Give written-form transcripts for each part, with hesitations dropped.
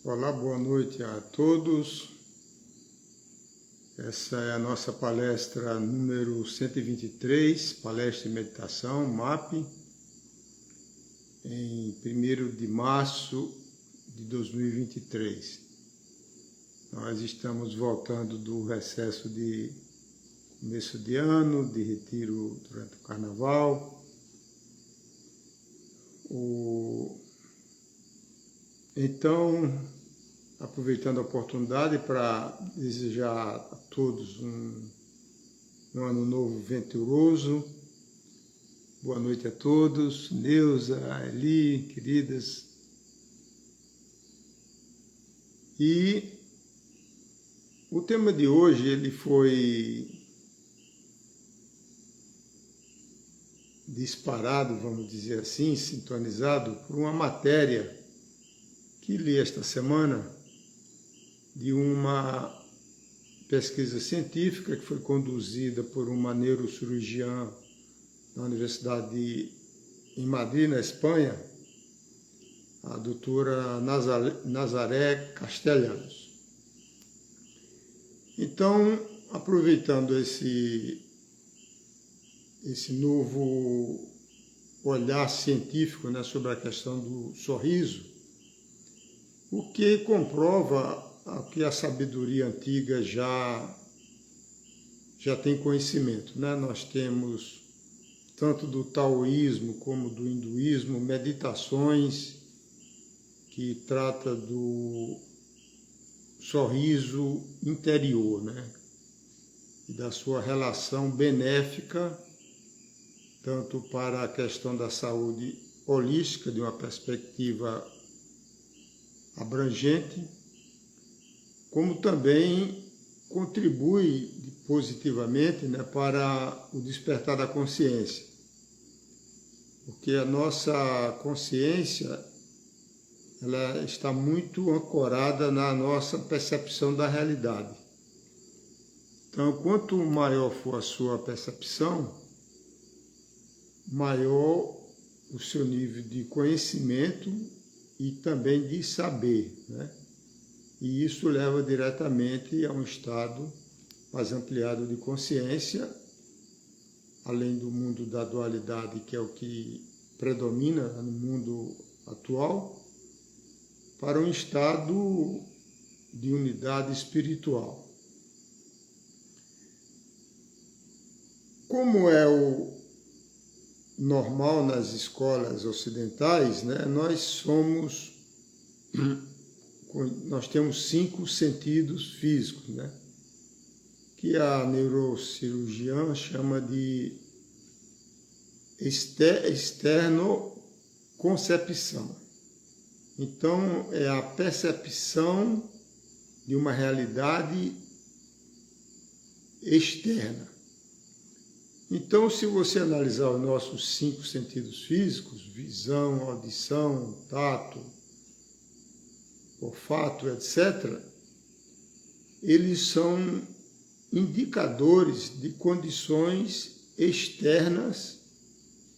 Olá, boa noite a todos. Essa é a nossa palestra número 123, palestra e meditação, MAP, em 1º de março de 2023. Nós estamos voltando do recesso de começo de ano, de retiro durante o Carnaval. Então, aproveitando a oportunidade para desejar a todos um ano novo venturoso. Boa noite a todos, Neuza, Eli, queridas. E o tema de hoje ele foi disparado, vamos dizer assim, sintonizado por uma matéria que li esta semana de uma pesquisa científica que foi conduzida por uma neurocirurgiã na Universidade em Madrid, na Espanha, a doutora Nazaré Castellanos. Então, aproveitando esse novo olhar científico, né, sobre a questão do sorriso, o que comprova que a sabedoria antiga já tem conhecimento, né? Nós temos, tanto do taoísmo como do hinduísmo, meditações que trata do sorriso interior, né? E da sua relação benéfica, tanto para a questão da saúde holística, de uma perspectiva abrangente, como também contribui positivamente, né, para o despertar da consciência. Porque a nossa consciência ela está muito ancorada na nossa percepção da realidade. Então, quanto maior for a sua percepção, maior o seu nível de conhecimento e também de saber, né? E isso leva diretamente a um estado mais ampliado de consciência, além do mundo da dualidade, que é o que predomina no mundo atual, para um estado de unidade espiritual. Como é o normal nas escolas ocidentais, né, nós temos 5 sentidos físicos, né, que a neurocirurgiã chama de externoconcepção. Então, é a percepção de uma realidade externa. Então, se você analisar os nossos 5 sentidos físicos, visão, audição, tato, olfato, etc., eles são indicadores de condições externas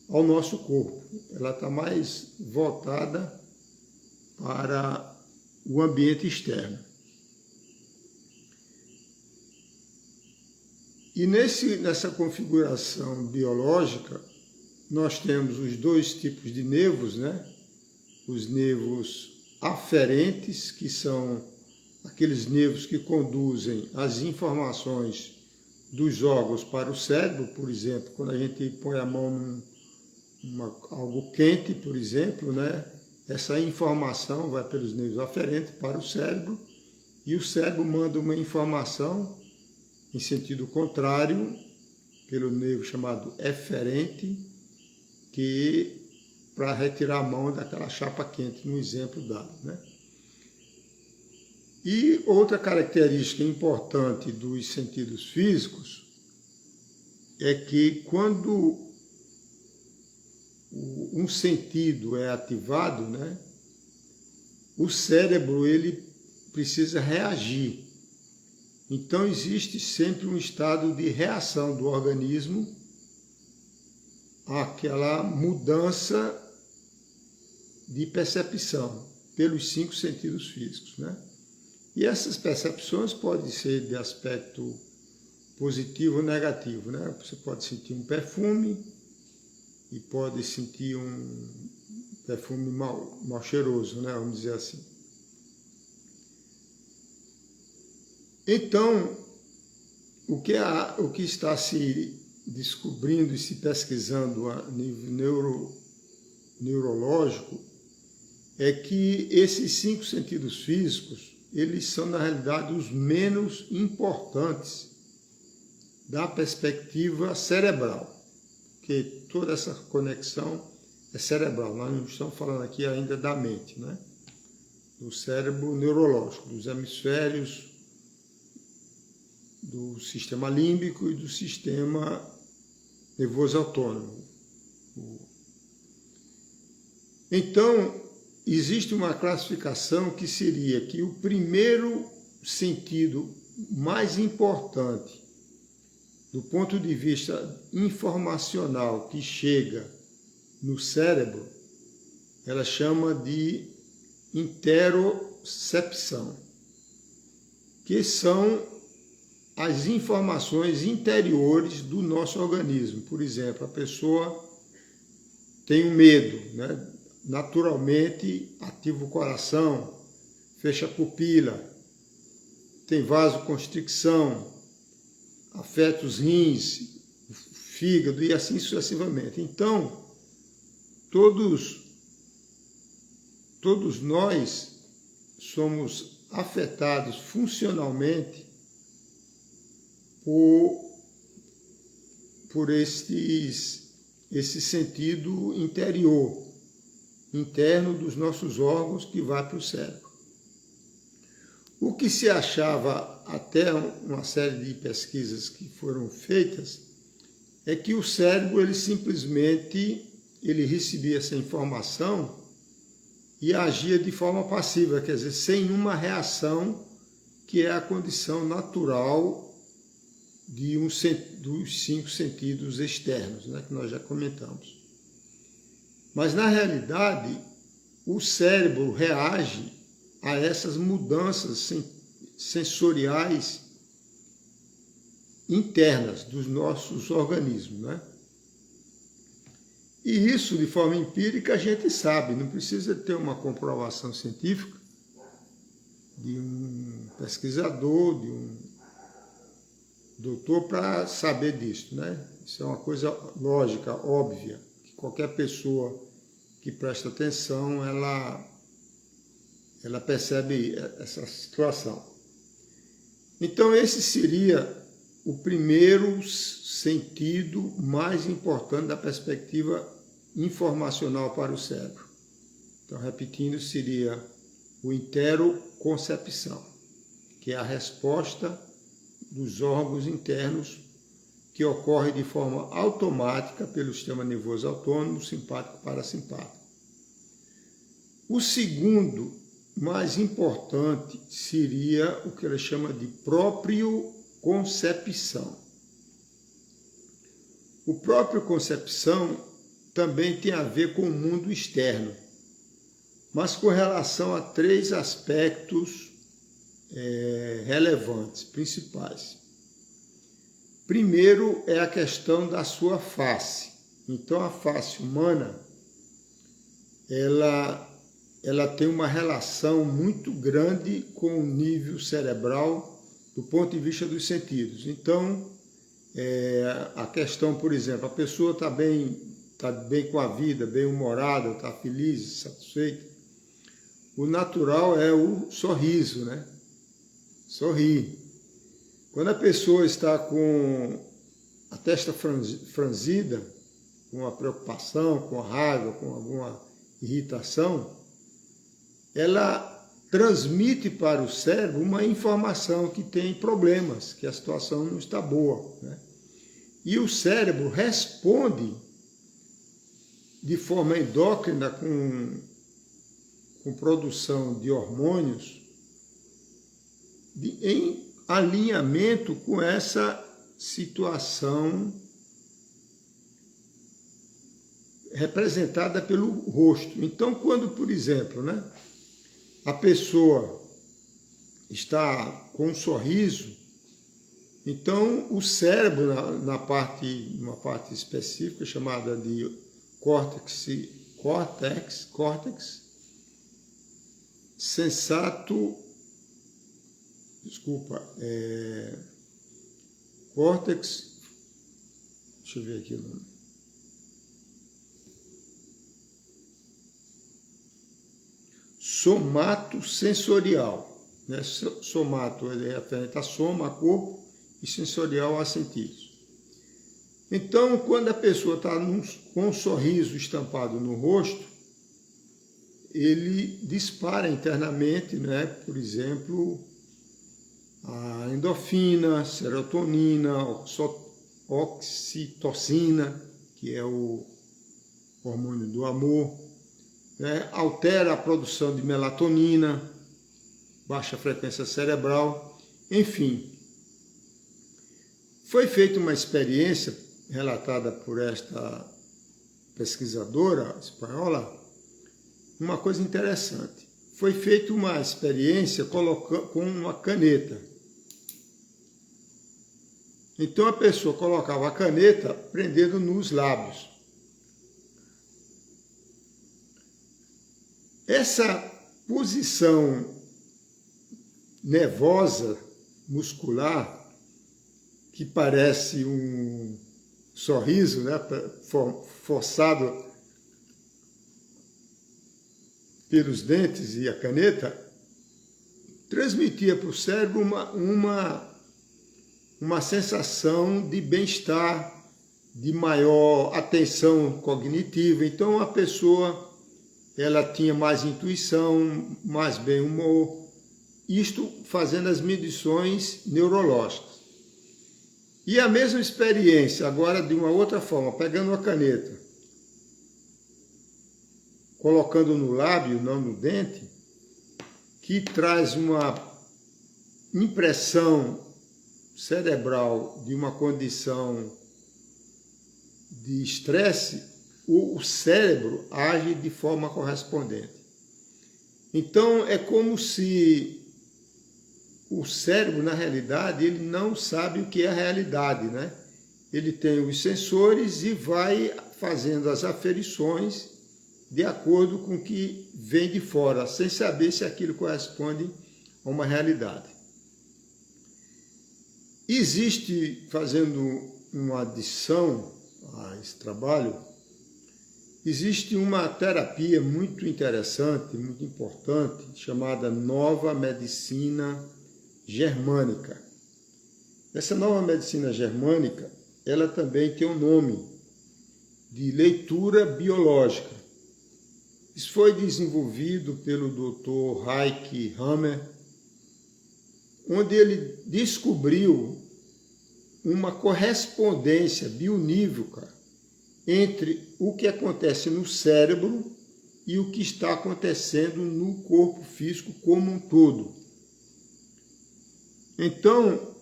ao nosso corpo. Ela está mais voltada para o ambiente externo. E nessa configuração biológica, nós temos os 2 tipos de nervos, né? Os nervos aferentes, que são aqueles nervos que conduzem as informações dos órgãos para o cérebro. Por exemplo, quando a gente põe a mão em algo quente, por exemplo, né? Essa informação vai pelos nervos aferentes para o cérebro, e o cérebro manda uma informação em sentido contrário, pelo nervo chamado eferente, para retirar a mão daquela chapa quente, no exemplo dado, né? E outra característica importante dos sentidos físicos é que quando um sentido é ativado, né, o cérebro ele precisa reagir. Então, existe sempre um estado de reação do organismo àquela mudança de percepção. pelos 5 sentidos físicos, né? E essas percepções podem ser de aspecto positivo ou negativo, né? Você pode sentir um perfume e pode sentir um perfume mal cheiroso, né? Vamos dizer assim. Então, o que está se descobrindo e se pesquisando a nível neurológico é que esses 5 sentidos físicos, eles são, na realidade, os menos importantes da perspectiva cerebral, porque toda essa conexão é cerebral. Nós não estamos falando aqui ainda da mente, né? Do cérebro neurológico, dos hemisférios do sistema límbico e do sistema nervoso autônomo. Então, existe uma classificação que seria que o primeiro sentido mais importante do ponto de vista informacional que chega no cérebro, ela chama de interocepção, que são as informações interiores do nosso organismo. Por exemplo, a pessoa tem um medo, né? Naturalmente ativa o coração, fecha a pupila, tem vasoconstricção, afeta os rins, o fígado e assim sucessivamente. Então, todos nós somos afetados funcionalmente por esse sentido interno dos nossos órgãos que vai para o cérebro. O que se achava até uma série de pesquisas que foram feitas é que o cérebro ele simplesmente recebia essa informação e agia de forma passiva, quer dizer, sem uma reação que é a condição natural dos 5 sentidos externos, né, que nós já comentamos. Mas, na realidade, o cérebro reage a essas mudanças sensoriais internas dos nossos organismos, né? E isso, de forma empírica, a gente sabe, não precisa ter uma comprovação científica de um pesquisador, de um doutor para saber disso, né? Isso é uma coisa lógica, óbvia, que qualquer pessoa que presta atenção, ela percebe essa situação. Então, esse seria o primeiro sentido mais importante da perspectiva informacional para o cérebro. Então, repetindo, seria o interoconcepção, que é a resposta dos órgãos internos que ocorre de forma automática pelo sistema nervoso autônomo, simpático e parasimpático. O segundo mais importante seria o que ele chama de proprioconcepção. O proprioconcepção também tem a ver com o mundo externo, mas com relação a 3 aspectos relevantes, principais. Primeiro é a questão da sua face. Então, a face humana, ela tem uma relação muito grande com o nível cerebral do ponto de vista dos sentidos. Então, a questão, por exemplo, a pessoa está bem com a vida, bem-humorada, está feliz, satisfeita. O natural é o sorriso, né? Sorrir. Quando a pessoa está com a testa franzida, com a preocupação, com a raiva, com alguma irritação, ela transmite para o cérebro uma informação que tem problemas, que a situação não está boa, né? E o cérebro responde de forma endócrina com produção de hormônios em alinhamento com essa situação representada pelo rosto. Então, quando, por exemplo, né, a pessoa está com um sorriso, então o cérebro, numa parte específica chamada de córtex sensato, córtex, deixa eu ver aqui o nome. Somatosensorial, né? Somato é referente a soma, a corpo, e sensorial a sentidos. Então, quando a pessoa está com um sorriso estampado no rosto, ele dispara internamente, né? Por exemplo, a endorfina, serotonina, oxitocina, que é o hormônio do amor, né? Altera a produção de melatonina, baixa frequência cerebral, enfim. Foi feita uma experiência relatada por esta pesquisadora espanhola, uma coisa interessante. Foi feita uma experiência com uma caneta. Então a pessoa colocava a caneta prendendo nos lábios. Essa posição nervosa, muscular, que parece um sorriso, né, forçado pelos dentes e a caneta, transmitia para o cérebro uma sensação de bem-estar, de maior atenção cognitiva. Então a pessoa ela tinha mais intuição, mais bem-humor, isto fazendo as medições neurológicas. E a mesma experiência, agora de uma outra forma, pegando uma caneta, colocando no lábio, não no dente, que traz uma impressão cerebral de uma condição de estresse, o cérebro age de forma correspondente. Então, é como se o cérebro, na realidade, ele não sabe o que é a realidade, né? Ele tem os sensores e vai fazendo as aferições de acordo com o que vem de fora, sem saber se aquilo corresponde a uma realidade. Existe, fazendo uma adição a esse trabalho, existe uma terapia muito interessante, muito importante, chamada Nova Medicina Germânica. Essa Nova Medicina Germânica, ela também tem um nome de leitura biológica. Isso foi desenvolvido pelo Dr. Heike Hammer, onde ele descobriu uma correspondência bionívoca entre o que acontece no cérebro e o que está acontecendo no corpo físico como um todo. Então,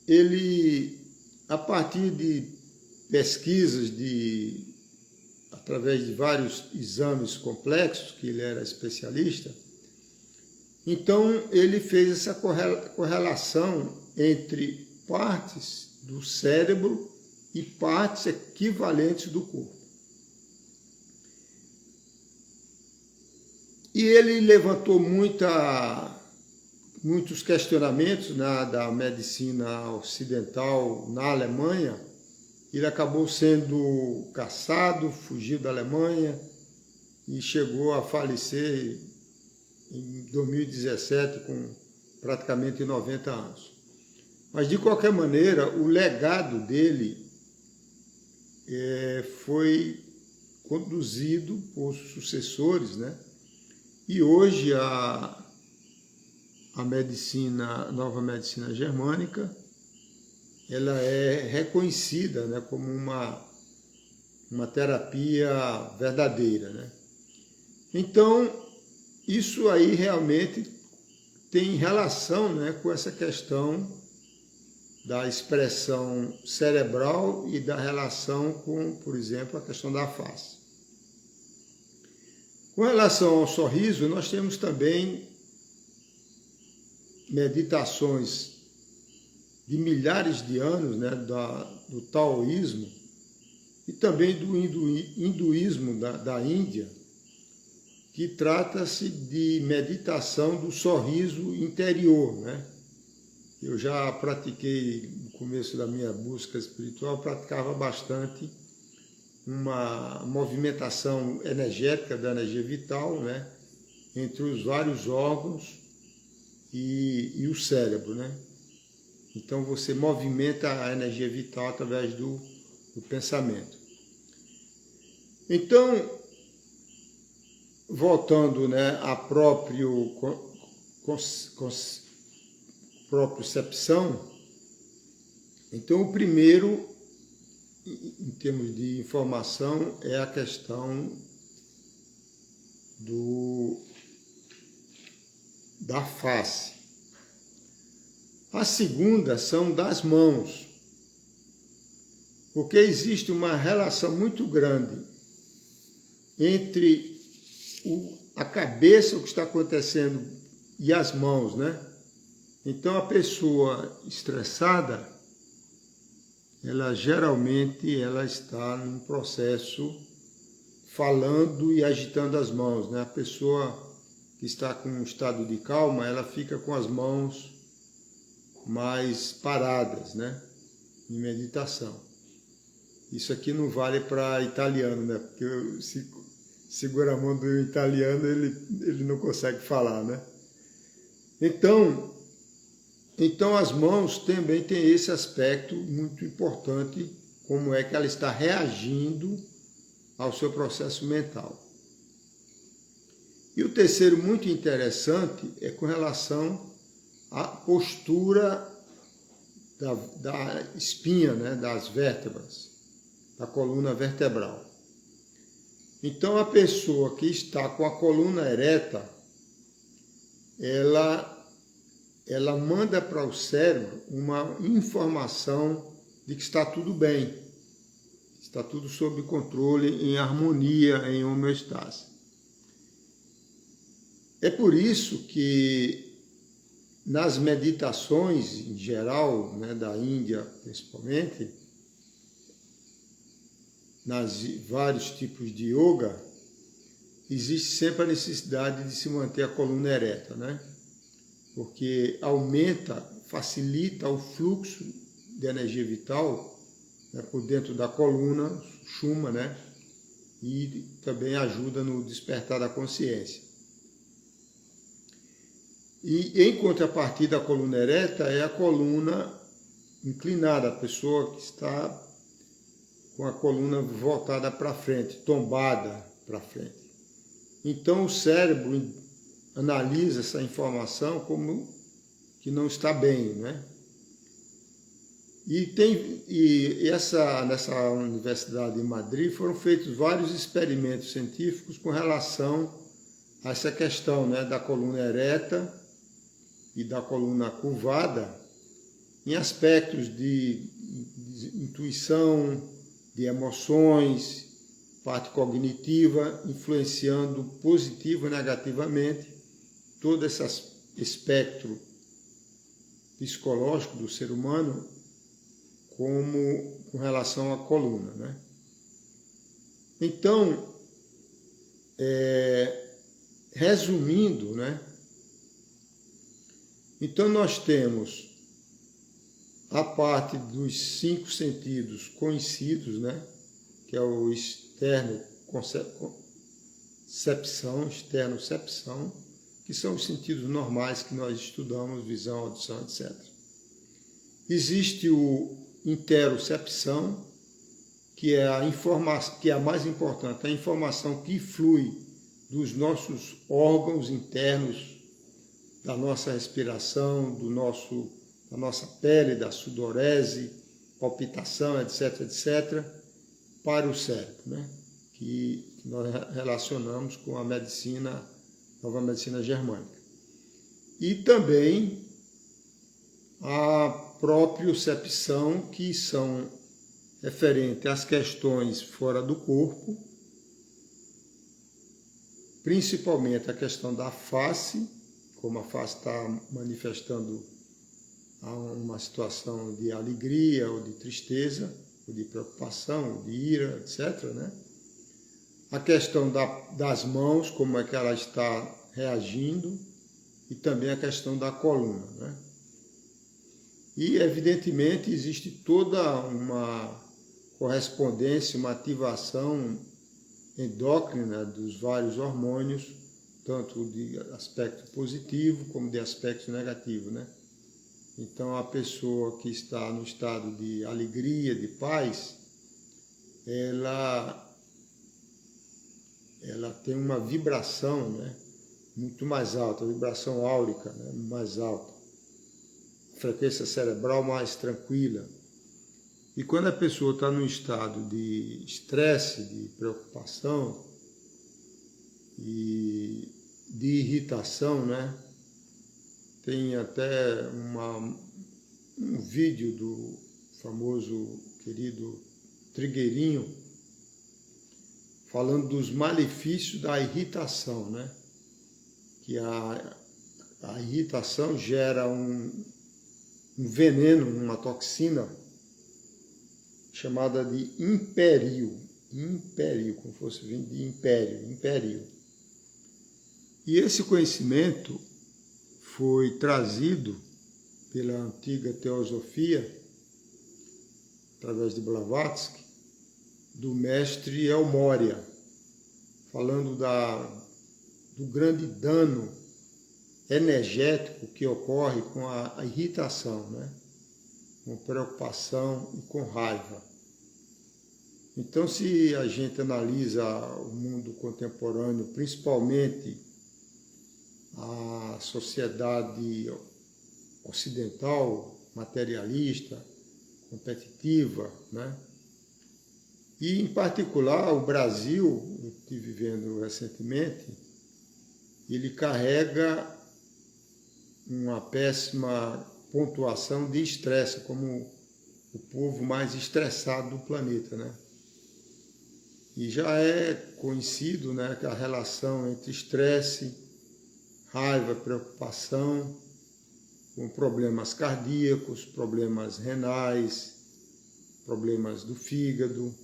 ele, a partir de pesquisas, através de vários exames complexos, que ele era especialista, então ele fez essa correlação entre partes do cérebro e partes equivalentes do corpo. E ele levantou muitos questionamentos da medicina ocidental na Alemanha. Ele acabou sendo caçado, fugiu da Alemanha e chegou a falecer em 2017 com praticamente 90 anos. Mas, de qualquer maneira, o legado dele foi conduzido por sucessores, né? E hoje a nova medicina germânica, ela é reconhecida, né, como uma terapia verdadeira, né? Então, isso aí realmente tem relação, né, com essa questão da expressão cerebral e da relação com, por exemplo, a questão da face. Com relação ao sorriso, nós temos também meditações de milhares de anos, né, do taoísmo e também do hinduísmo da Índia, que trata-se de meditação do sorriso interior, né? Eu já pratiquei, no começo da minha busca espiritual, praticava bastante uma movimentação energética da energia vital, né, entre os vários órgãos e o cérebro, né? Então você movimenta a energia vital através do pensamento. Então, voltando, né, à propriocepção, então o primeiro, em termos de informação, é a questão da face. A segunda são das mãos, porque existe uma relação muito grande entre a cabeça, o que está acontecendo, e as mãos, né? Então, a pessoa estressada, ela geralmente está num processo falando e agitando as mãos, né? A pessoa que está com um estado de calma, ela fica com as mãos mais paradas, né? Em meditação. Isso aqui não vale para italiano, né? Porque se segura a mão do italiano, ele não consegue falar, né? Então as mãos também têm esse aspecto muito importante, como é que ela está reagindo ao seu processo mental. E o terceiro muito interessante é com relação à postura da espinha, né, das vértebras, da coluna vertebral. Então a pessoa que está com a coluna ereta, ela manda para o cérebro uma informação de que está tudo bem, está tudo sob controle, em harmonia, em homeostase. É por isso que nas meditações em geral, né, da Índia principalmente, nas vários tipos de yoga, existe sempre a necessidade de se manter a coluna ereta, né? Porque facilita o fluxo de energia vital, né, por dentro da coluna, chuma, né? E também ajuda no despertar da consciência. E em contrapartida, a coluna ereta é a coluna inclinada, a pessoa que está com a coluna voltada para frente, tombada para frente. Então o cérebro analisa essa informação como que não está bem, né? Nessa universidade em Madrid foram feitos vários experimentos científicos com relação a essa questão, né, da coluna ereta e da coluna curvada, em aspectos de intuição, de emoções, parte cognitiva, influenciando positivo e negativamente todo esse espectro psicológico do ser humano, com relação à coluna, né? Então, resumindo, né? Então nós temos a parte dos 5 sentidos conhecidos, né? Que é o externocepção, que são os sentidos normais que nós estudamos, visão, audição, etc. Existe o interocepção, que é a mais importante, a informação que flui dos nossos órgãos internos, da nossa respiração, da nossa pele, da sudorese, palpitação, etc., etc., para o cérebro, né? Que nós relacionamos com a nova medicina germânica. E também a propriocepção, que são referentes às questões fora do corpo, principalmente a questão da face, como a face está manifestando uma situação de alegria ou de tristeza, ou de preocupação, ou de ira, etc., né? A questão das mãos, como é que ela está reagindo, e também a questão da coluna, né? E, evidentemente, existe toda uma correspondência, uma ativação endócrina dos vários hormônios, tanto de aspecto positivo como de aspecto negativo, né? Então, a pessoa que está no estado de alegria, de paz, ela tem uma vibração, né, muito mais alta, vibração áurica, né, mais alta, frequência cerebral mais tranquila. E quando a pessoa está num estado de estresse, de preocupação e de irritação, né, tem até um vídeo do famoso, querido Trigueirinho, falando dos malefícios da irritação, né? Que a irritação gera um veneno, uma toxina, chamada de império, como fosse vindo de império. E esse conhecimento foi trazido pela antiga teosofia, através de Blavatsky, do mestre El Morya, falando do grande dano energético que ocorre com a irritação, né? Com preocupação e com raiva. Então, se a gente analisa o mundo contemporâneo, principalmente a sociedade ocidental, materialista, competitiva, né? E, em particular, o Brasil, eu estive vendo recentemente, ele carrega uma péssima pontuação de estresse, como o povo mais estressado do planeta, né? E já é conhecido, né, que a relação entre estresse, raiva, preocupação, com problemas cardíacos, problemas renais, problemas do fígado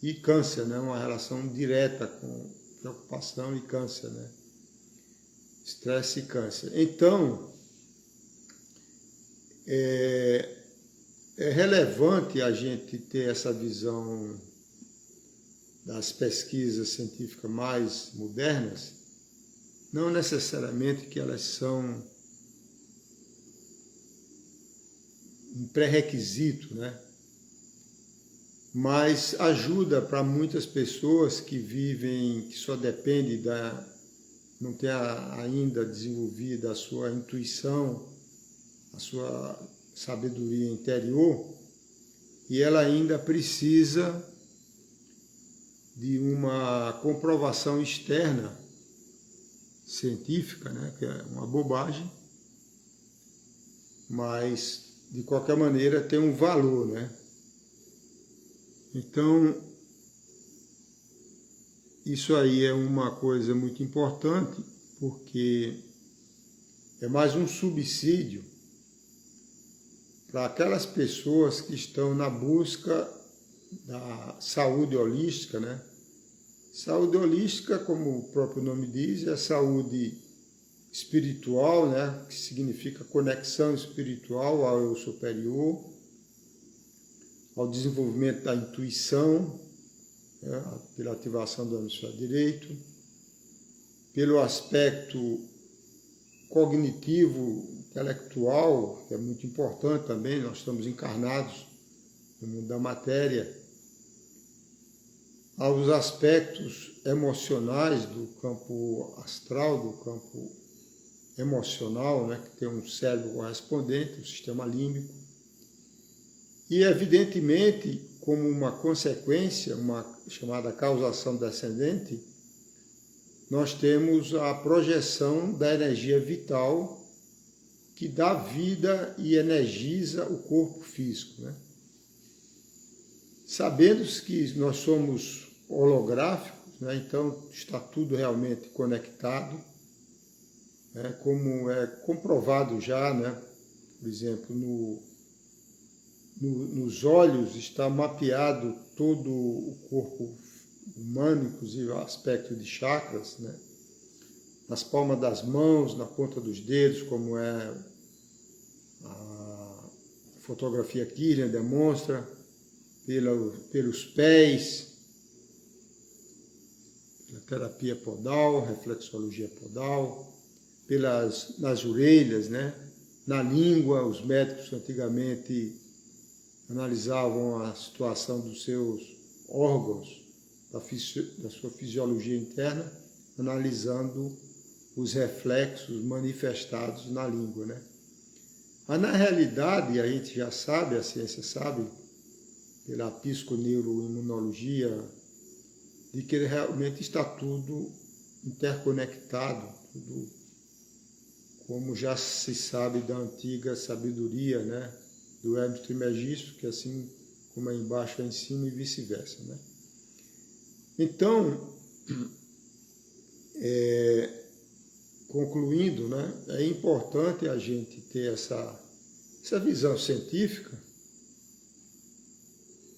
e câncer, né? Uma relação direta com preocupação e câncer, né? Estresse e câncer. Então, é relevante a gente ter essa visão das pesquisas científicas mais modernas, não necessariamente que elas são um pré-requisito, né? Mas ajuda para muitas pessoas que vivem, que só dependem não tem ainda desenvolvida a sua intuição, a sua sabedoria interior, e ela ainda precisa de uma comprovação externa científica, né, que é uma bobagem, mas de qualquer maneira tem um valor, né? Então, isso aí é uma coisa muito importante, porque é mais um subsídio para aquelas pessoas que estão na busca da saúde holística, né? Saúde holística, como o próprio nome diz, é saúde espiritual, né? Que significa conexão espiritual ao eu superior, ao desenvolvimento da intuição, né? Pela ativação do hemisfério direito, pelo aspecto cognitivo, intelectual, que é muito importante também, nós estamos encarnados no mundo da matéria, aos aspectos emocionais do campo astral, do campo emocional, né, que tem um cérebro correspondente, o sistema límbico, e evidentemente, como uma consequência, uma chamada causação descendente, nós temos a projeção da energia vital que dá vida e energiza o corpo físico, né? Sabendo que nós somos holográficos, né? Então está tudo realmente conectado, né? Como é comprovado já, né? Por exemplo, nos olhos está mapeado todo o corpo humano, inclusive o aspecto de chakras, né? Nas palmas das mãos, na ponta dos dedos, como é a fotografia Kirlian demonstra, pelos pés, pela terapia podal, reflexologia podal, nas orelhas, né? Na língua, os médicos antigamente analisavam a situação dos seus órgãos, da sua fisiologia interna, analisando os reflexos manifestados na língua, né? Mas na realidade, a gente já sabe, a ciência sabe, pela psiconeuroimunologia, de que realmente está tudo interconectado, tudo como já se sabe da antiga sabedoria, né? Do Hermes Trismegisto, que assim como é embaixo é em cima e vice-versa, né? Então, concluindo, né, é importante a gente ter essa visão científica,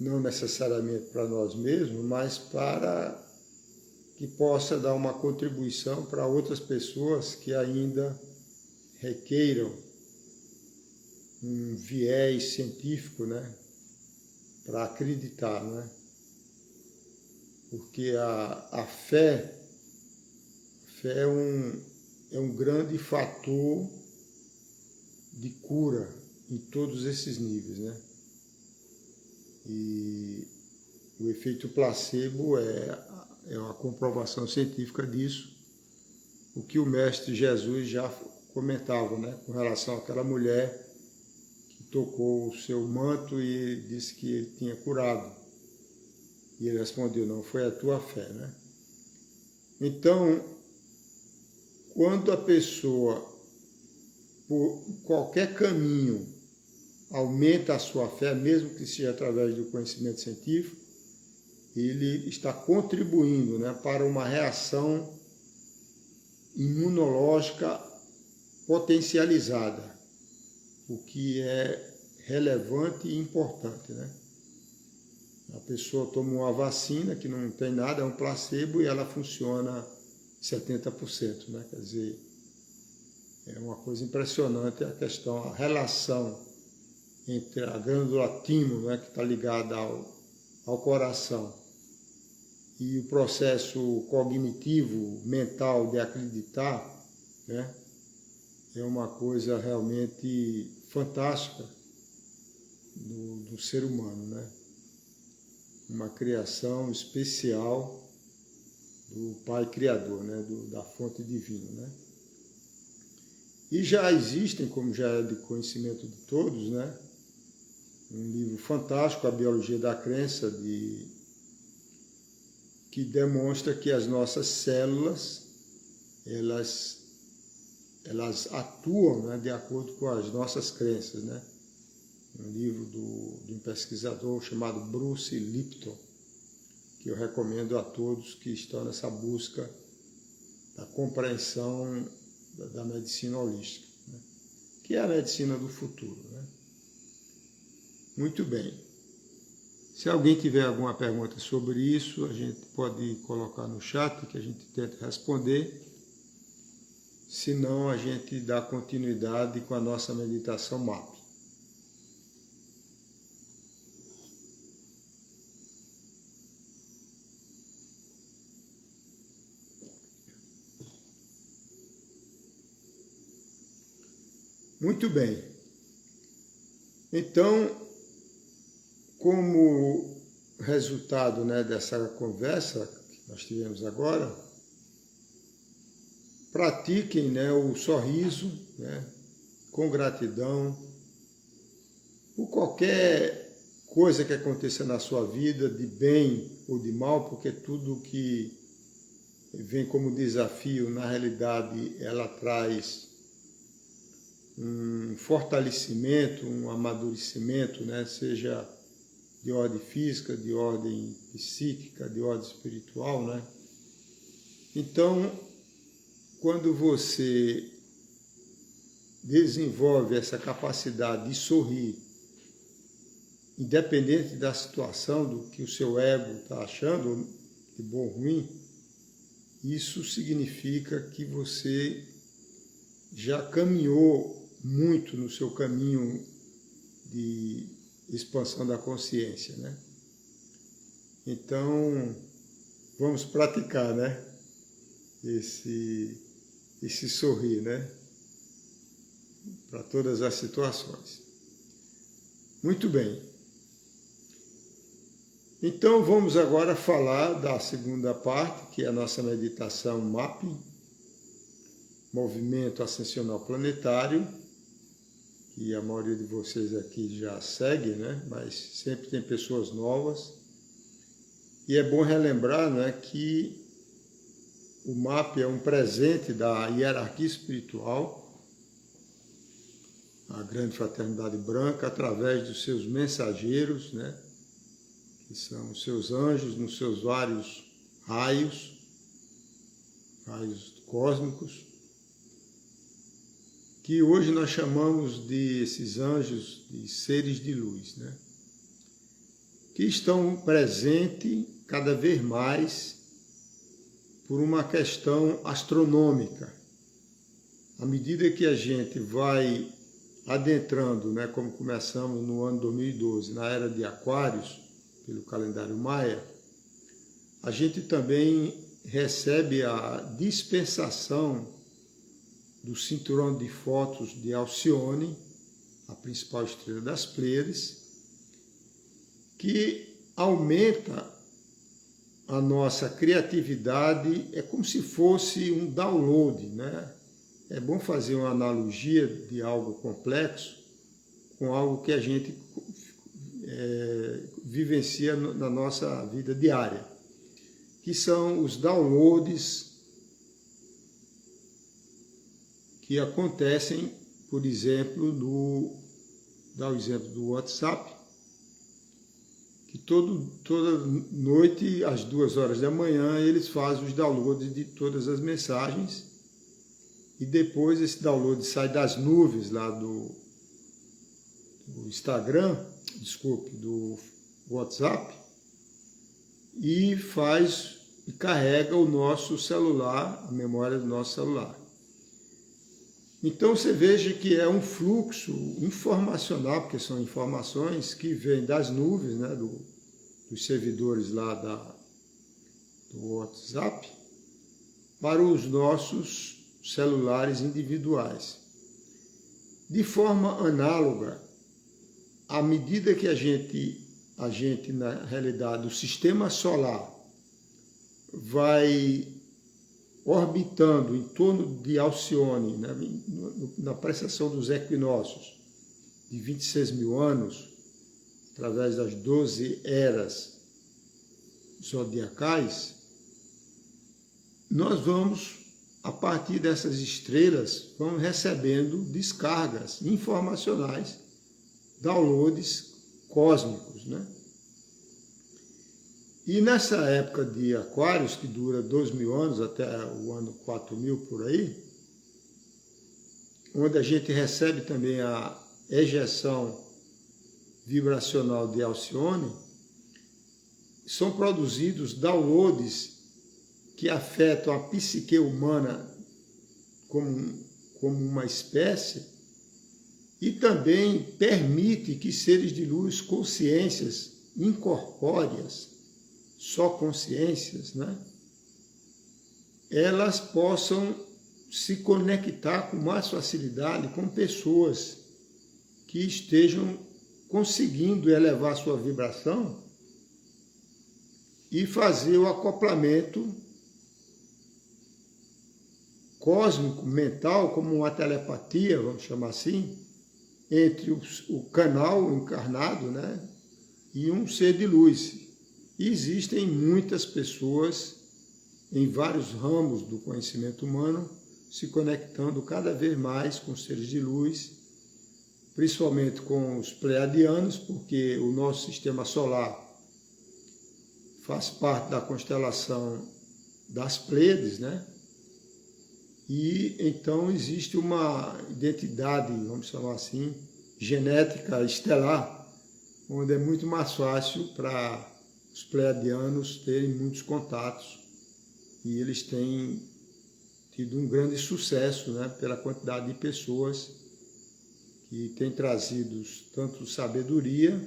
não necessariamente para nós mesmos, mas para que possa dar uma contribuição para outras pessoas que ainda requeiram um viés científico, né, para acreditar, né? Porque a fé é um grande fator de cura em todos esses níveis, né? E o efeito placebo é uma comprovação científica disso, o que o Mestre Jesus já comentava, né? Com relação àquela mulher que tocou o seu manto e disse que ele tinha curado. E ele respondeu, não, foi a tua fé, né? Então, quando a pessoa, por qualquer caminho, aumenta a sua fé, mesmo que seja através do conhecimento científico, ele está contribuindo, né, para uma reação imunológica potencializada, o que é relevante e importante, né? A pessoa toma uma vacina que não tem nada, é um placebo, e ela funciona 70%, né? Quer dizer, é uma coisa impressionante a questão, a relação entre a glândula timo, né, que está ligada ao coração, e o processo cognitivo, mental de acreditar, né, é uma coisa realmente fantástica do ser humano, né? Uma criação especial do Pai Criador, né? Da fonte divina, né? E já existem, como já é de conhecimento de todos, né? Um livro fantástico, A Biologia da Crença, que demonstra que as nossas células, elas atuam, né, de acordo com as nossas crenças, né? Um livro de um pesquisador chamado Bruce Lipton, que eu recomendo a todos que estão nessa busca da compreensão da medicina holística, né? Que é a medicina do futuro, né? Muito bem. Se alguém tiver alguma pergunta sobre isso, a gente pode colocar no chat que a gente tenta responder. Se não, a gente dá continuidade com a nossa meditação MAP. Muito bem. Então, como resultado, né, dessa conversa que nós tivemos agora, pratiquem, né, o sorriso, né, com gratidão por qualquer coisa que aconteça na sua vida, de bem ou de mal, porque tudo que vem como desafio, na realidade, ela traz um fortalecimento, um amadurecimento, né, seja de ordem física, de ordem psíquica, de ordem espiritual, né? Então, quando você desenvolve essa capacidade de sorrir, independente da situação, do que o seu ego está achando, de bom ou ruim, isso significa que você já caminhou muito no seu caminho de expansão da consciência, né? Então, vamos praticar, né? Esse sorrir, né? Para todas as situações. Muito bem. Então, vamos agora falar da segunda parte, que é a nossa meditação MAP, Movimento Ascensional Planetário, que a maioria de vocês aqui já segue, né? Mas sempre tem pessoas novas. E é bom relembrar, né, que o MAP é um presente da hierarquia espiritual, a Grande Fraternidade Branca, através dos seus mensageiros, né, que são os seus anjos nos seus vários raios cósmicos, que hoje nós chamamos de esses anjos de seres de luz, né, que estão presentes cada vez mais por uma questão astronômica. À medida que a gente vai adentrando, né, como começamos no ano 2012, na era de Aquários, pelo calendário Maia, a gente também recebe a dispensação do cinturão de fótons de Alcione, a principal estrela das Pleiades, que aumenta a nossa criatividade, é como se fosse um download, né? É bom fazer uma analogia de algo complexo com algo que a gente vivencia na nossa vida diária, que são os downloads que acontecem, por exemplo, dá o exemplo do WhatsApp, que toda noite, às 2 horas da manhã, eles fazem os downloads de todas as mensagens e depois esse download sai das nuvens lá do Instagram, do WhatsApp, e carrega o nosso celular, a memória do nosso celular. Então você veja que é um fluxo informacional, porque são informações que vêm das nuvens, né, dos servidores lá do WhatsApp, para os nossos celulares individuais. De forma análoga, à medida que a gente na realidade, o sistema solar vai orbitando em torno de Alcione, né, na precessão dos equinócios de 26 mil anos, através das 12 eras zodiacais, nós vamos, a partir dessas estrelas, vamos recebendo descargas informacionais, downloads cósmicos, né? E nessa época de Aquários, que dura 2.000 anos, até o ano 4.000 por aí, onde a gente recebe também a ejeção vibracional de Alcione, são produzidos downloads que afetam a psique humana como uma espécie e também permite que seres de luz, consciências incorpóreas, só consciências, né, elas possam se conectar com mais facilidade com pessoas que estejam conseguindo elevar sua vibração e fazer o acoplamento cósmico, mental, como uma telepatia, vamos chamar assim, entre o canal encarnado, né, e um ser de luz. E existem muitas pessoas em vários ramos do conhecimento humano se conectando cada vez mais com seres de luz, principalmente com os pleiadianos, porque o nosso sistema solar faz parte da constelação das Pleiades, né? E então existe uma identidade, vamos chamar assim, genética estelar, onde é muito mais fácil para os pleiadianos terem muitos contatos, e eles têm tido um grande sucesso, né, pela quantidade de pessoas que têm trazido tanto sabedoria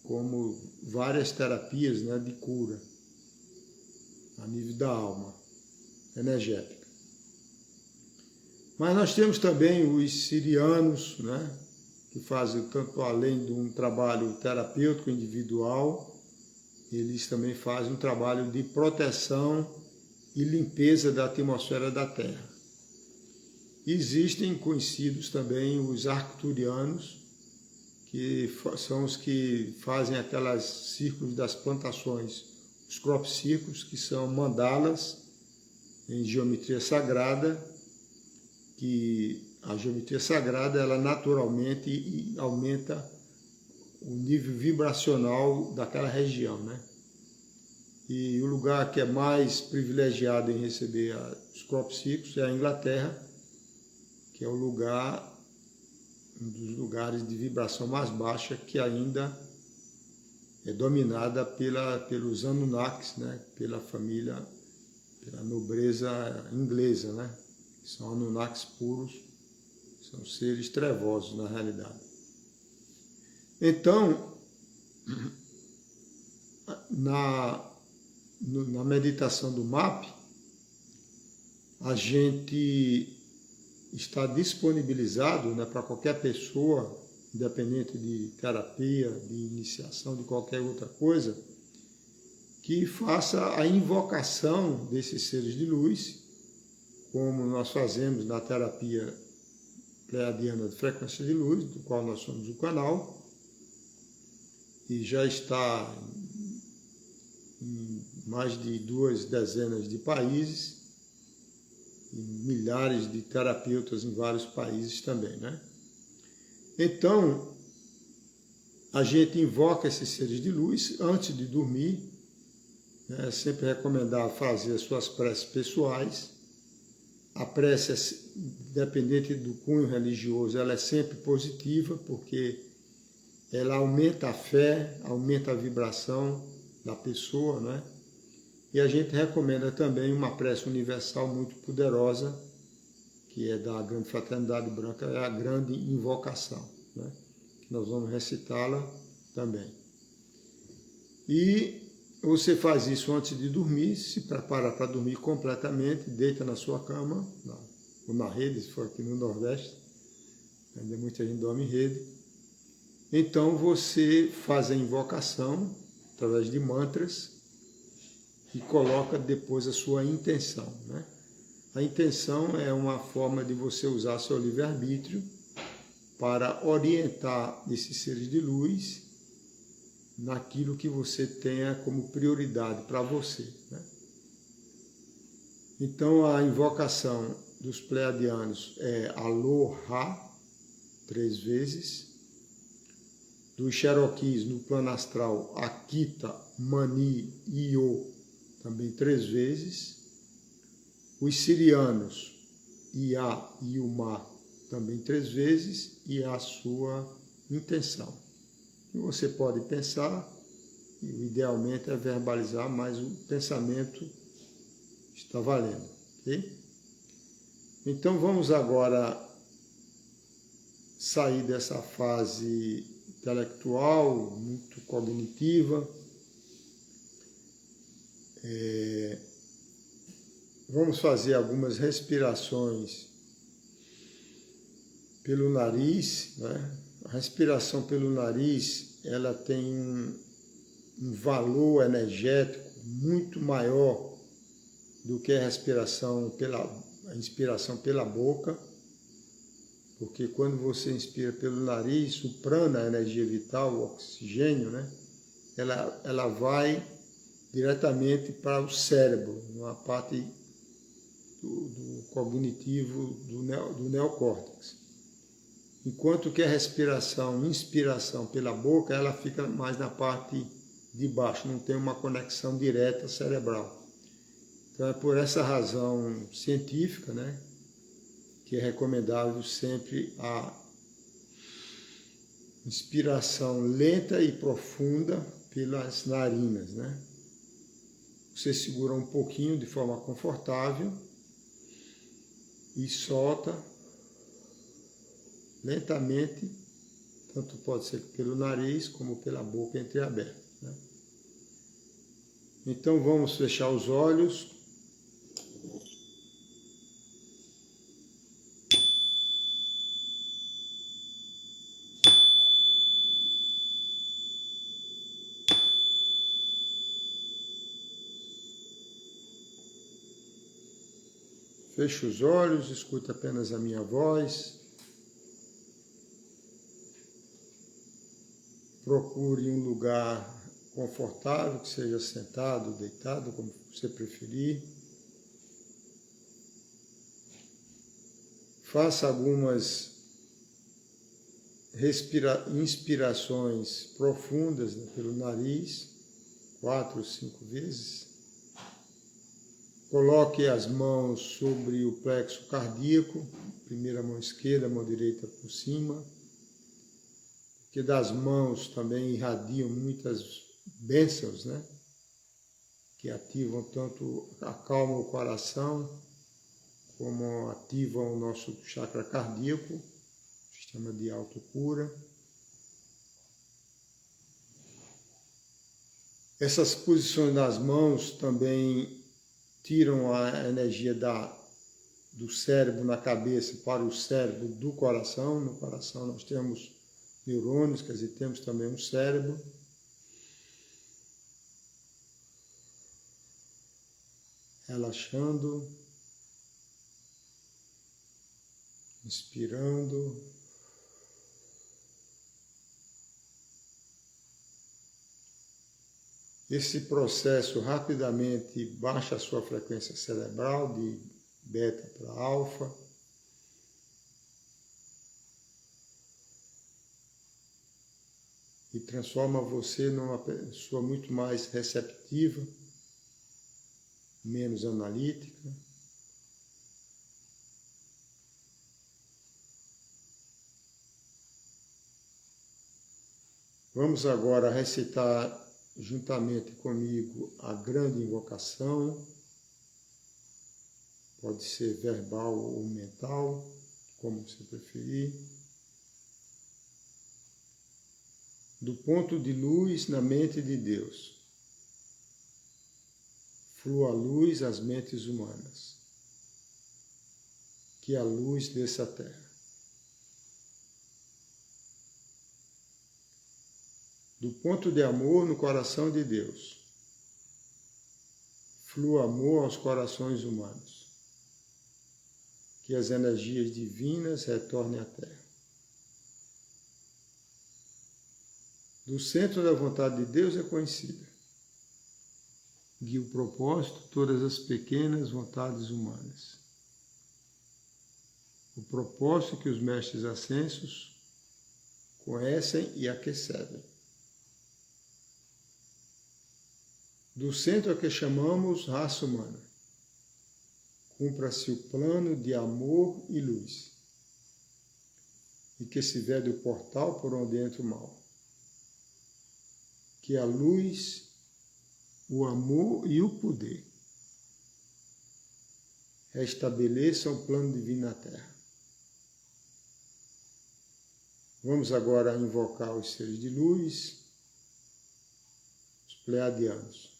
como várias terapias, né, de cura a nível da alma energética. Mas nós temos também os sirianos, né, que fazem tanto além de um trabalho terapêutico individual, eles também fazem um trabalho de proteção e limpeza da atmosfera da Terra. Existem conhecidos também os arcturianos, que são os que fazem aquelas círculos das plantações, os crop circles, que são mandalas em geometria sagrada, que a geometria sagrada, ela naturalmente aumenta o nível vibracional daquela região, né? E o lugar que é mais privilegiado em receber os crop circles é a Inglaterra, que é o lugar, um dos lugares de vibração mais baixa, que ainda é dominada pelos Anunnakis, né? Pela família, pela nobreza inglesa, né? São Anunnakis puros, são seres trevosos na realidade. Então, na meditação do MAP, a gente está disponibilizado, né, para qualquer pessoa, independente de terapia, de iniciação, de qualquer outra coisa, que faça a invocação desses seres de luz, como nós fazemos na terapia pleiadiana de frequência de luz, do qual nós somos o canal, e já está em mais de 2 dezenas de países, e milhares de terapeutas em vários países também, né? Então, a gente invoca esses seres de luz antes de dormir, né? É sempre recomendar fazer as suas preces pessoais. A prece, dependente do cunho religioso, ela é sempre positiva, porque ela aumenta a fé, aumenta a vibração da pessoa, né? E a gente recomenda também uma prece universal muito poderosa, que é da Grande Fraternidade Branca, é a Grande Invocação, né? Que nós vamos recitá-la também. E você faz isso antes de dormir, se prepara para dormir completamente, deita na sua cama, ou na rede, se for aqui no Nordeste, ainda muita gente dorme em rede. Então você faz a invocação através de mantras e coloca depois a sua intenção, né? A intenção é uma forma de você usar seu livre-arbítrio para orientar esses seres de luz naquilo que você tenha como prioridade para você, né? Então a invocação dos pleiadianos é Aloha, 3 vezes. Dos Cherokees no plano astral, Akita, Mani, Io, também 3 vezes. Os sirianos, Ia e Uma, também 3 vezes, e a sua intenção. E você pode pensar, e idealmente é verbalizar, mas o pensamento está valendo, ok? Então vamos agora sair dessa fase intelectual, muito cognitiva. Vamos fazer algumas respirações pelo nariz, né? A respiração pelo nariz, ela tem um valor energético muito maior do que a inspiração pela boca, porque quando você inspira pelo nariz, o prana, a energia vital, o oxigênio, né? Ela vai diretamente para o cérebro, na parte do cognitivo do neocórtex. Enquanto que a inspiração pela boca, ela fica mais na parte de baixo, não tem uma conexão direta cerebral. Então é por essa razão científica, né, que é recomendável sempre a inspiração lenta e profunda pelas narinas, né? Você segura um pouquinho de forma confortável e solta lentamente, tanto pode ser pelo nariz como pela boca entreaberta, né? Então vamos fechar os olhos. Feche os olhos, escute apenas a minha voz. Procure um lugar confortável, que seja sentado, deitado, como você preferir. Faça algumas inspirações profundas, né, pelo nariz, 4 ou 5 vezes. Coloque as mãos sobre o plexo cardíaco, primeira mão esquerda, mão direita por cima, que das mãos também irradiam muitas bênçãos, né? Que ativam tanto, acalmam o coração, como ativam o nosso chakra cardíaco, sistema de autocura. Essas posições das mãos também tiram a energia do cérebro na cabeça para o cérebro do coração. No coração nós temos neurônios, quer dizer, temos também um cérebro. Relaxando, inspirando. Esse processo rapidamente baixa a sua frequência cerebral de beta para alfa. E transforma você numa pessoa muito mais receptiva, menos analítica. Vamos agora recitar juntamente comigo a grande invocação. Pode ser verbal ou mental, como você preferir. Do ponto de luz na mente de Deus, flua a luz às mentes humanas, que a luz desça à terra. Do ponto de amor no coração de Deus, flua amor aos corações humanos, que as energias divinas retornem à terra. Do centro da vontade de Deus é conhecida. Guia o propósito todas as pequenas vontades humanas. O propósito que os mestres ascensos conhecem e aquecem. Do centro a que chamamos raça humana, cumpra-se o plano de amor e luz, e que se vede o portal por onde entra o mal. Que a luz, o amor e o poder restabeleçam o plano divino na Terra. Vamos agora invocar os seres de luz, os pleiadianos.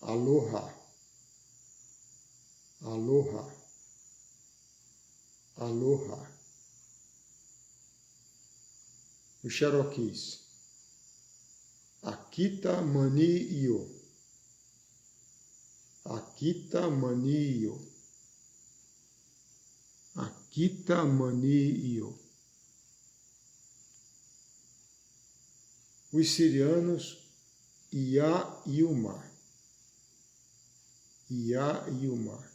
Aloha, aloha, aloha. Os Cherokees. Akita Mani Io. Akita Mani Io. Akita Mani Io. Os sirianos, Ia Ilmar. Ia Ilmar.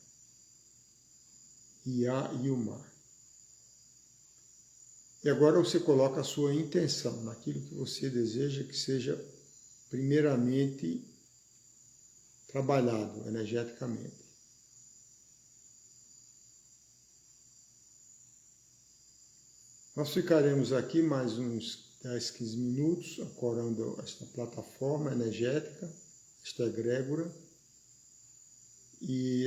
Ia Ilmar. E agora você coloca a sua intenção naquilo que você deseja que seja primeiramente trabalhado energeticamente. Nós ficaremos aqui mais uns 10, 15 minutos ancorando esta plataforma energética, esta egrégora, e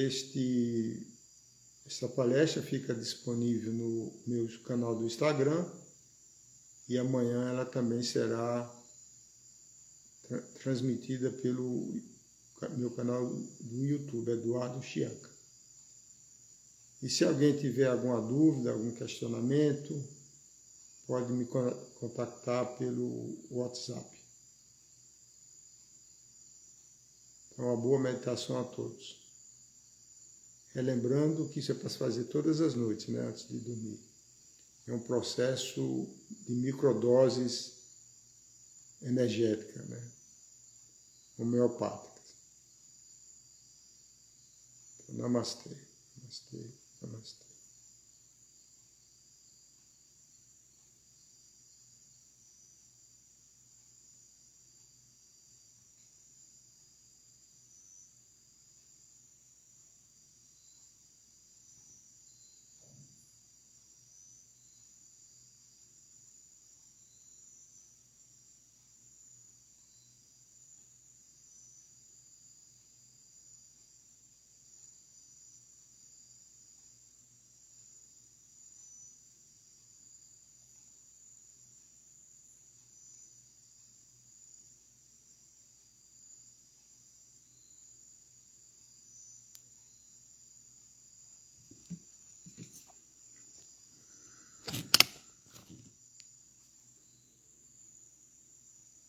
esta palestra fica disponível no meu canal do Instagram, e amanhã ela também será transmitida pelo meu canal do YouTube, Eduardo Chianca. E se alguém tiver alguma dúvida, algum questionamento, pode me contactar pelo WhatsApp. Então, uma boa meditação a todos. Relembrando que isso é para se fazer todas as noites, né, antes de dormir. É um processo de microdoses energéticas, né, homeopáticas. Então, namastê, namastê, namastê.